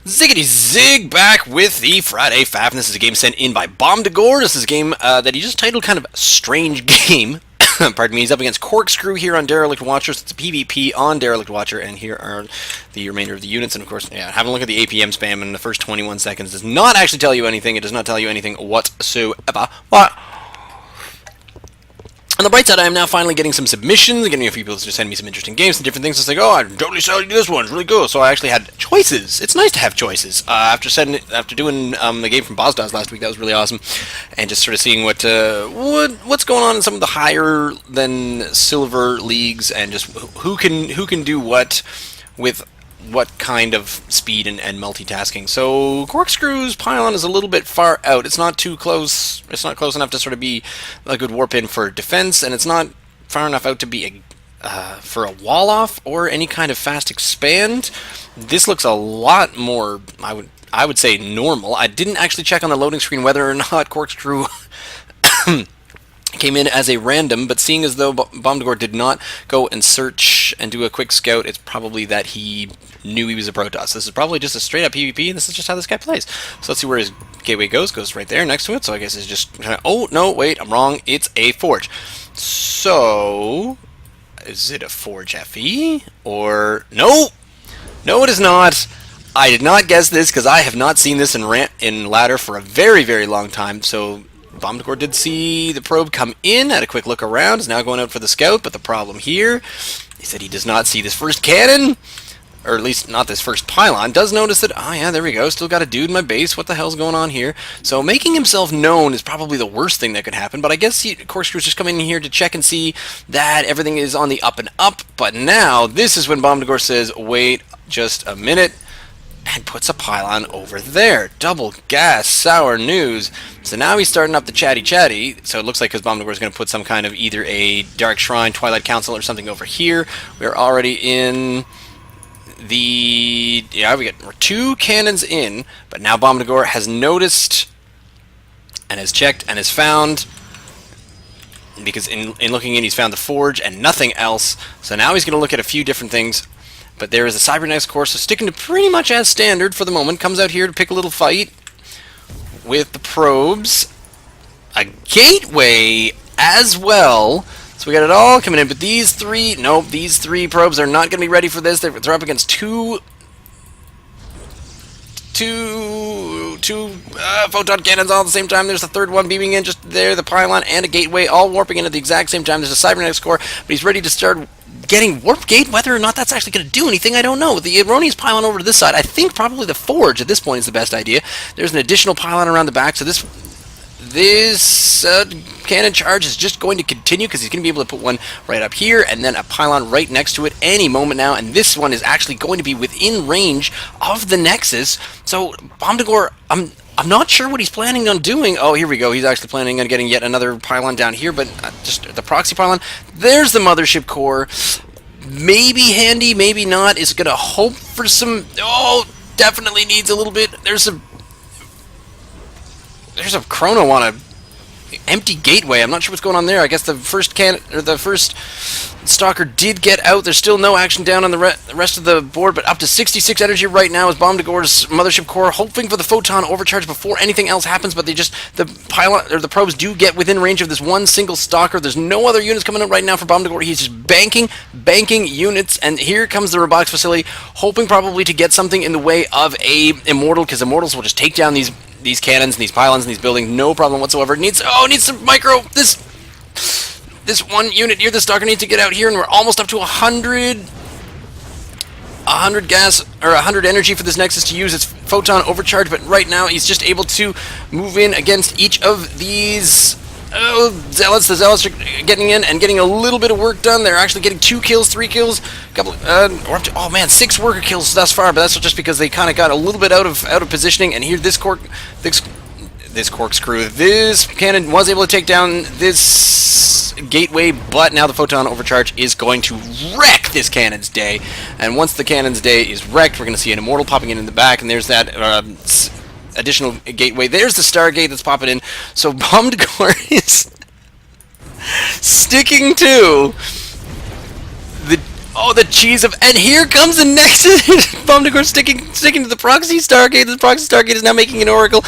Ziggity Zig back with the Friday Faff, and this is a game sent in by Bomdagor. This is a game that he just titled kind of Strange Game. Pardon me, he's up against Corkscrew here on Derelict Watcher, so it's a PvP on Derelict Watcher, and here are the remainder of the units, and of course, yeah, having a look at the APM spam in the first 21 seconds does not actually tell you anything. It does not tell you anything whatsoever. What? On the bright side, I am now finally getting some submissions, getting a few people to send me some interesting games and different things. It's like, oh, I totally saw you do this one. It's really cool. So I actually had choices. It's nice to have choices. After doing the game from Bosdas last week, that was really awesome, and just sort of seeing what's going on in some of the higher than silver leagues, and just who can do what with what kind of speed and multitasking. So Corkscrew's pylon is a little bit far out. It's not too close. It's not close enough to sort of be a good warp in for defense, and it's not far enough out to be for a wall off or any kind of fast expand. This looks a lot more, I would say, normal. I didn't actually check on the loading screen whether or not Corkscrew came in as a random, but seeing as though Bomdagor did not go and search and do a quick scout, it's probably that he knew he was a Protoss. This is probably just a straight up PvP, and this is just how this guy plays. So let's see where his gateway goes right there next to it, so I guess it's just kind of, oh, no, wait, I'm wrong, it's a Forge. So, is it a Forge FE? Or, no, it is not. I did not guess this, because I have not seen this in ladder for a very, very long time, so Bomdagor did see the probe come in, had a quick look around, is now going out for the scout, but the problem here is that he does not see this first cannon, or at least not this first pylon. Does notice that, oh yeah, there we go, still got a dude in my base, what the hell's going on here? So making himself known is probably the worst thing that could happen, but I guess Corkscrew's just coming in here to check and see that everything is on the up and up, but now, this is when Bomdagor says, wait just a minute, and puts a pylon over there. Double gas, sour news. So now he's starting up the chatty. So it looks like because Bomdagor is going to put some kind of either a Dark Shrine, Twilight Council, or something over here. We're already in the... yeah, we're 2 cannons in, but now Bomdagor has noticed and has checked and has found, because in looking in, he's found the Forge and nothing else. So now he's going to look at a few different things. But there is a Cybernetics core, so sticking to pretty much as standard for the moment. Comes out here to pick a little fight with the probes. A gateway as well. So we got it all coming in. But these three, nope, these 3 probes are not going to be ready for this. They're up against two photon cannons all at the same time. There's the third one beaming in just there, the pylon and a gateway all warping in at the exact same time. There's a Cybernetics core, but he's ready to start getting warp gate. Whether or not that's actually going to do anything, I don't know. With the erroneous pylon over to this side, I think probably the Forge at this point is the best idea. There's an additional pylon around the back, so this cannon charge is just going to continue, because he's going to be able to put one right up here and then a pylon right next to it any moment now, and this one is actually going to be within range of the Nexus. So Bomdagor, I'm not sure what he's planning on doing. Oh, here we go. He's actually planning on getting yet another pylon down here, but just the proxy pylon. There's the mothership core. Maybe handy, maybe not. It's going to hope for some... oh, definitely needs a little bit. There's a chrono on a empty gateway. I'm not sure what's going on there. I guess the first stalker did get out. There's still no action down on the rest of the board, but up to 66 energy right now is Bomdagor's mothership core, hoping for the photon overcharge before anything else happens. But the probes do get within range of this one single stalker. There's no other units coming up right now for Bomdagor. He's just banking units, and here comes the robotics facility, hoping probably to get something in the way of a immortal, because immortals will just take down these cannons and these pylons and these buildings, no problem whatsoever. It needs some micro. This one unit here, the stalker needs to get out here, and we're almost up to 100 gas, or 100 energy for this Nexus to use its photon overcharge, but right now he's just able to move in against each of these zealots. The zealots are getting in and getting a little bit of work done. They're actually getting 2 kills, 3 kills, we're up to, oh man, 6 worker kills thus far, but that's just because they kind of got a little bit out of positioning. And here, this corkscrew, this cannon was able to take down this gateway, but now the photon overcharge is going to wreck this cannon's day. And once the cannon's day is wrecked, we're going to see an immortal popping in the back, and there's that additional gateway. There's the Stargate that's popping in. So Bomdagor is sticking to the... Oh, the cheese of... And here comes the Nexus! bomdagor sticking to the proxy Stargate. This proxy Stargate is now making an Oracle.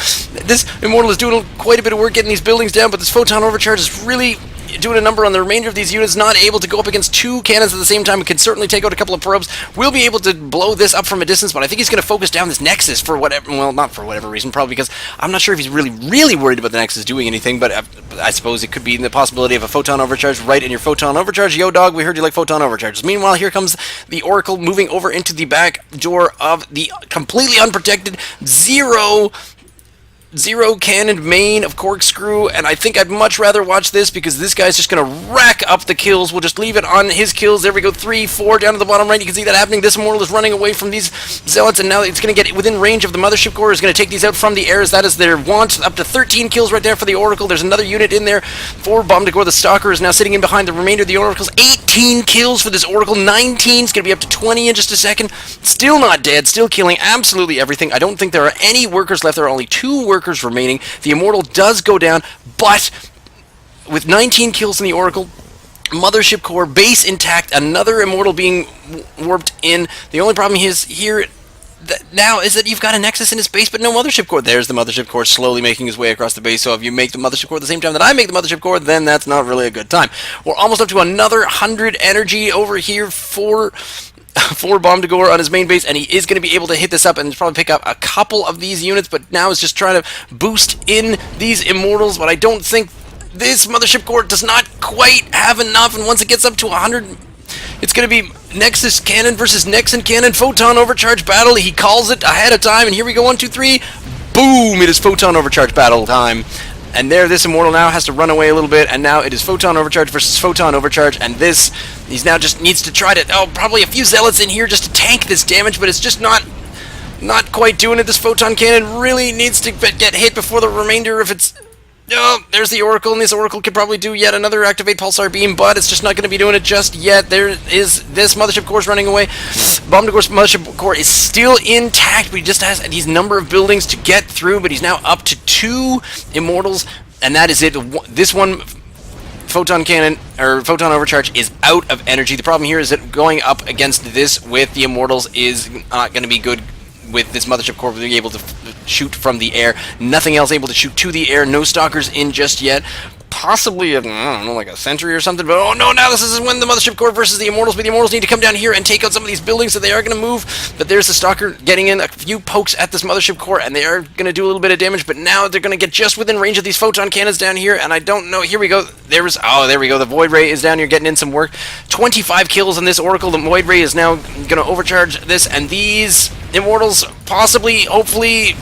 This Immortal is doing quite a bit of work getting these buildings down, but this Photon Overcharge is really doing a number on the remainder of these units, not able to go up against two cannons at the same time. It can certainly take out a couple of probes. We'll be able to blow this up from a distance, but I think he's going to focus down this Nexus for whatever, well, not for whatever reason, probably because I'm not sure if he's really worried about the Nexus doing anything, but I suppose it could be the possibility of a Photon Overcharge right in your Photon Overcharge. Yo, dog, we heard you like Photon Overcharges. Meanwhile, here comes the Oracle moving over into the back door of the completely unprotected zero cannon main of Corkscrew, and I think I'd much rather watch this because this guy's just going to rack up the kills. We'll just leave it on his kills. There we go, 3, 4 down to the bottom right. You can see that happening. This Immortal is running away from these Zealots, and now it's going to get within range of the Mothership Core. Is going to take these out from the air, as that is their want. Up to 13 kills right there for the Oracle. There's another unit in there for bomdagor. The Stalker is now sitting in behind the remainder of the Oracles. 18 kills for this Oracle. 19 is going to be up to 20 in just a second. Still not dead. Still killing absolutely everything. I don't think there are any workers left. There are only 2 workers remaining. The Immortal does go down, but with 19 kills in the Oracle, Mothership Core, base intact, another Immortal being warped in. The only problem is here now is that you've got a Nexus in his base, but no Mothership Core. There's the Mothership Core slowly making his way across the base, so if you make the Mothership Core at the same time that I make the Mothership Core, then that's not really a good time. We're almost up to another 100 energy over here for bomdagor on his main base, and he is going to be able to hit this up and probably pick up a couple of these units, but now is just trying to boost in these Immortals, but I don't think this Mothership Core does not quite have enough, and once it gets up to 100, it's going to be Nexus Cannon versus Nexon Cannon, Photon Overcharge battle. He calls it ahead of time, and here we go, 1, 2, 3, boom, it is Photon Overcharge battle time. And there, this Immortal now has to run away a little bit, and now it is Photon Overcharge versus Photon Overcharge, and this, he's now just needs to try to, probably a few Zealots in here just to tank this damage, but it's just not quite doing it. This Photon Cannon really needs to get hit before the remainder of its... Oh, there's the Oracle, and this Oracle could probably do yet another Activate Pulsar Beam, but it's just not going to be doing it just yet. There is this Mothership Core's running away. bomdagor's Mothership Core is still intact, but he just has these number of buildings to get through, but he's now up to 2 Immortals, and that is it. This one, Photon Cannon, or Photon Overcharge, is out of energy. The problem here is that going up against this with the Immortals is not going to be good with this Mothership Core being able to shoot from the air. Nothing else able to shoot to the air. No Stalkers in just yet. Possibly, I don't know, like a sentry or something, but oh no, now this is when the Mothership Core versus the Immortals, but the Immortals need to come down here and take out some of these buildings, so they are going to move, but there's the Stalker getting in a few pokes at this Mothership Core, and they are going to do a little bit of damage, but now they're going to get just within range of these Photon Cannons down here, and I don't know, here we go, there we go, the Void Ray is down here getting in some work. 25 kills on this Oracle. The Void Ray is now going to overcharge this, and these Immortals possibly, hopefully,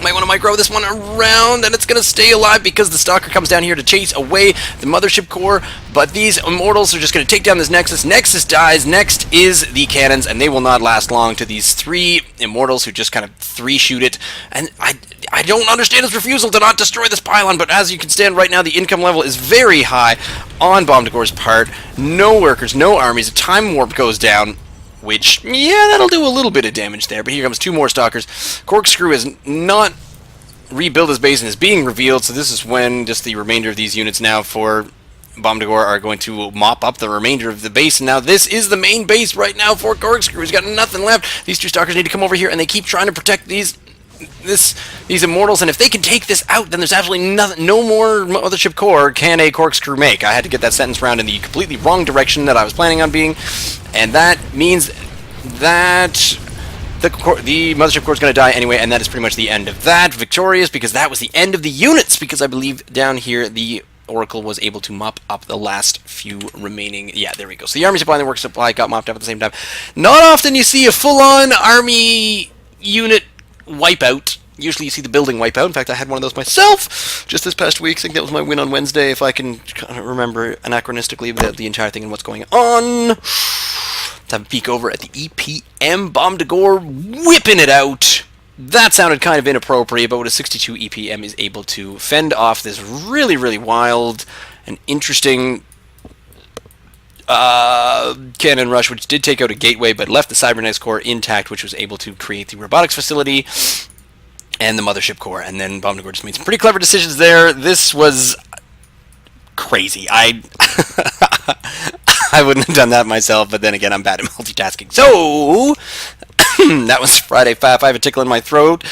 might want to micro this one around, and it's going to stay alive because the Stalker comes down here to chase away the Mothership Core, but these Immortals are just going to take down this Nexus. Nexus dies. Next is the Cannons, and they will not last long to these 3 Immortals who just kind of 3-shoot it, and I don't understand his refusal to not destroy this pylon, but as you can stand right now, the income level is very high on bomdagor's part. No workers, no armies, a time warp goes down, which, yeah, that'll do a little bit of damage there, but here comes 2 more Stalkers. Corkscrew is not rebuilt his base and is being revealed, so this is when just the remainder of these units now for bomdagor are going to mop up the remainder of the base, and now this is the main base right now for Corkscrew. He's got nothing left. These 2 Stalkers need to come over here, and they keep trying to protect these Immortals, and if they can take this out, then there's absolutely no more Mothership Core can a Corkscrew make. I had to get that sentence round in the completely wrong direction that I was planning on being, and that means that the Mothership Core is going to die anyway, and that is pretty much the end of that. Victorious, because that was the end of the units, because I believe down here the Oracle was able to mop up the last few remaining... Yeah, there we go. So the army supply and the work supply got mopped up at the same time. Not often you see a full-on army unit wipeout. Usually you see the building wipeout. In fact, I had one of those myself just this past week. I think that was my win on Wednesday, if I can kind of remember anachronistically the entire thing and what's going on. Let's have a peek over at the EPM. bomdagor whipping it out. That sounded kind of inappropriate, but with a 62 EPM is able to fend off this really, really wild and interesting cannon rush, which did take out a gateway, but left the Cybernetics Core intact, which was able to create the robotics facility and the Mothership Core. And then bomdagor just made some pretty clever decisions there. This was crazy. I I wouldn't have done that myself, but then again, I'm bad at multitasking. So, that was Friday Faff. I have a tickle in my throat.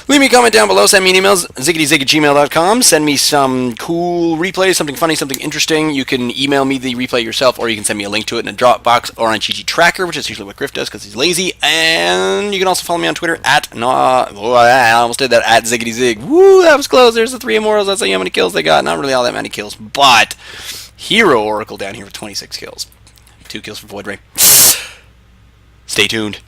Leave me a comment down below. Send me an email, ziggityzig@gmail.com. Send me some cool replays, something funny, something interesting. You can email me the replay yourself, or you can send me a link to it in a Dropbox or on GG Tracker, which is usually what Griff does because he's lazy. And you can also follow me on Twitter at, I almost did that, at ziggityzig. Woo, that was close. There's the 3 immortals. Let's see how many kills they got. Not really all that many kills, but Hero Oracle down here with 26 kills. 2 kills for Void Ray. Stay tuned.